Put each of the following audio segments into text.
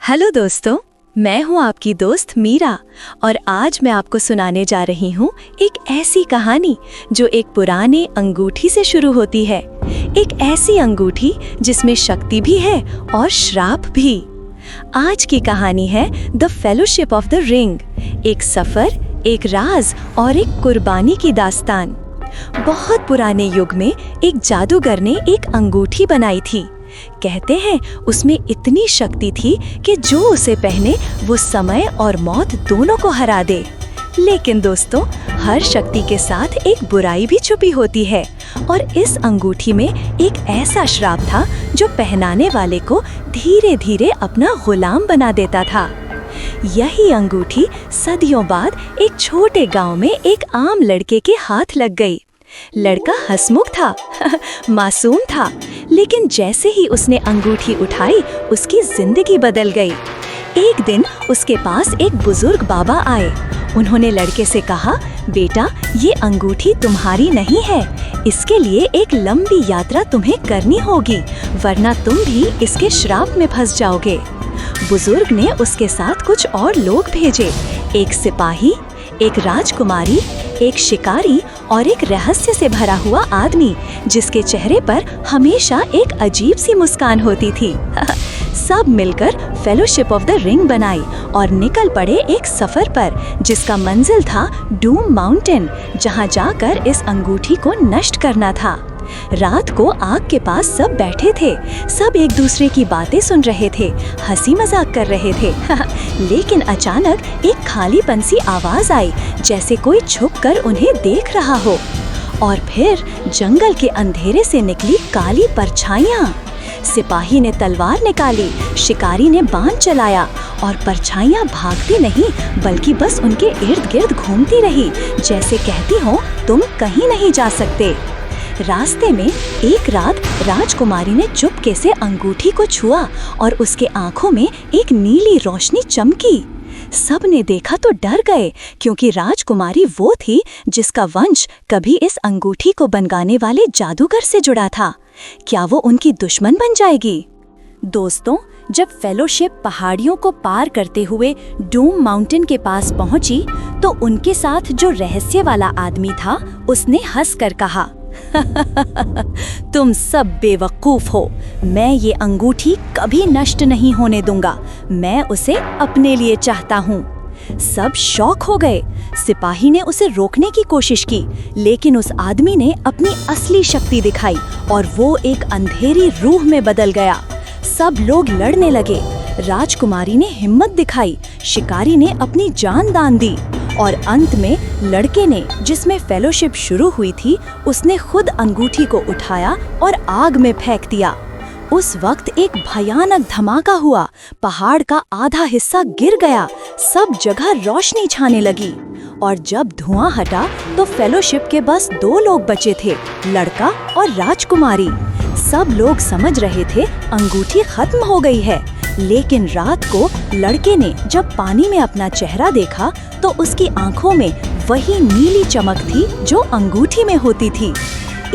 Hello दोस्तों, मैं हूं आपकी दोस्त मीरा और आज मैं आपको सुनाने जा रही हूं एक ऐसी कहानी जो एक पुराने अंगूठी से शुरू होती है। एक ऐसी अंगूठी जिसमें शक्ति भी है और श्राप भी। आज की कहानी है the fellowship of the ring, एक सफर, एक राज और एक कुर्बानी की दास्तान। बहुत पुराने युग में एक जादूगर ने एक अंगूठी बनाई थी। कहते हैं उसमें इतनी शक्ति थी कि जो उसे पहने वो समय और मौत दोनों को हरा दे। लेकिन दोस्तों, हर शक्ति के साथ एक बुराई भी छुपी होती है और इस अंगूठी में एक ऐसा श्राप था जो पहनाने वाले को धीरे धीरे अपना गुलाम बना देता था। यही अंगूठी सदियों बाद एक छोटे गांव में एक आम लड़के के हाथ लग गई। लड़का हंसमुख था मासूम था, लेकिन जैसे ही उसने अंगूठी उठाई उसकी जिंदगी बदल गई। एक दिन उसके पास एक बुजुर्ग बाबा आए। उन्होंने लड़के से कहा, बेटा, ये अंगूठी तुम्हारी नहीं है, इसके लिए एक लंबी यात्रा तुम्हें करनी होगी, वरना तुम भी इसके श्राप में फंस जाओगे। बुजुर्ग ने उसके साथ कुछ और लोग भेजे, एक सिपाही, एक राजकुमारी, एक शिकारी और एक रहस्य से भरा हुआ आदमी जिसके चेहरे पर हमेशा एक अजीब सी मुस्कान होती थी। सब मिलकर फेलोशिप ऑफ द रिंग बनाई और निकल पड़े एक सफर पर जिसका मंजिल था डूम माउंटेन, जहां जाकर इस अंगूठी को नष्ट करना था। रात को आग के पास सब बैठे थे, सब एक दूसरे की बातें सुन रहे थे, हंसी मजाक कर रहे थे। लेकिन अचानक एक खालीपन सी आवाज आई, जैसे कोई छुपकर उन्हें देख रहा हो। और फिर जंगल के अंधेरे से निकली काली परछाइयां। सिपाही ने तलवार निकाली, शिकारी ने बाण चलाया और परछाइयां भागती नहीं बल्कि बस उनके इर्द गिर्द घूमती रही, जैसे कहती हो तुम कहीं नहीं जा सकते। रास्ते में एक रात राजकुमारी ने चुपके से अंगूठी को छुआ और उसके आंखों में एक नीली रोशनी चमकी। सब ने देखा तो डर गए, क्योंकि राजकुमारी वो थी जिसका वंश कभी इस अंगूठी को बनवाने वाले जादूगर से जुड़ा था। क्या वो उनकी दुश्मन बन जाएगी? दोस्तों, जब फेलोशिप पहाड़ियों को पार करते हुए डूम माउंटेन के पास पहुंची तो उनके साथ जो रहस्य वाला आदमी था उसने हंसकर कहा, तुम सब बेवकूफ हो, मैं ये अंगूठी कभी नष्ट नहीं होने दूंगा, मैं उसे अपने लिए चाहता हूँ। सब शॉक हो गए। सिपाही ने उसे रोकने की कोशिश की, लेकिन उस आदमी ने अपनी असली शक्ति दिखाई और वो एक अंधेरी रूह में बदल गया। सब लोग लड़ने लगे। राजकुमारी ने हिम्मत दिखाई, शिकारी ने अपनी जान दान दी और अंत में लड़के ने, जिसमें फेलोशिप शुरू हुई थी, उसने खुद अंगूठी को उठाया और आग में फेंक दिया। उस वक्त एक भयानक धमाका हुआ, पहाड़ का आधा हिस्सा गिर गया, सब जगह रोशनी छाने लगी और जब धुआं हटा तो फेलोशिप के बस 2 लोग बचे थे, लड़का और राजकुमारी। सब लोग समझ रहे थे अंगूठी खत्म हो गई है, लेकिन रात को लड़के ने जब पानी में अपना चेहरा देखा तो उसकी आंखों में वही नीली चमक थी जो अंगूठी में होती थी।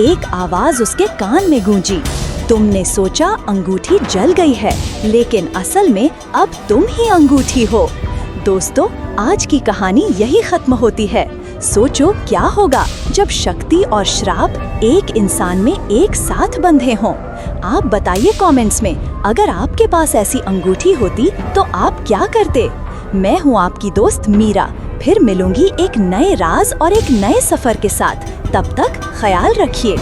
एक आवाज उसके कान में गूंजी, तुमने सोचा अंगूठी जल गई है, लेकिन असल में अब तुम ही अंगूठी हो। दोस्तों, आज की कहानी यही खत्म होती है। सोचो क्या होगा जब शक्ति और श्राप एक इंसान में एक साथ बंधे हों। आप बताइए कमेंट्स में, अगर आपके पास ऐसी अंगूठी होती तो आप क्या करते? मैं हूँ आपकी दोस्त मीरा। फिर मिलूंगी एक नए राज और एक नए सफर के साथ। तब तक ख्याल रखिए।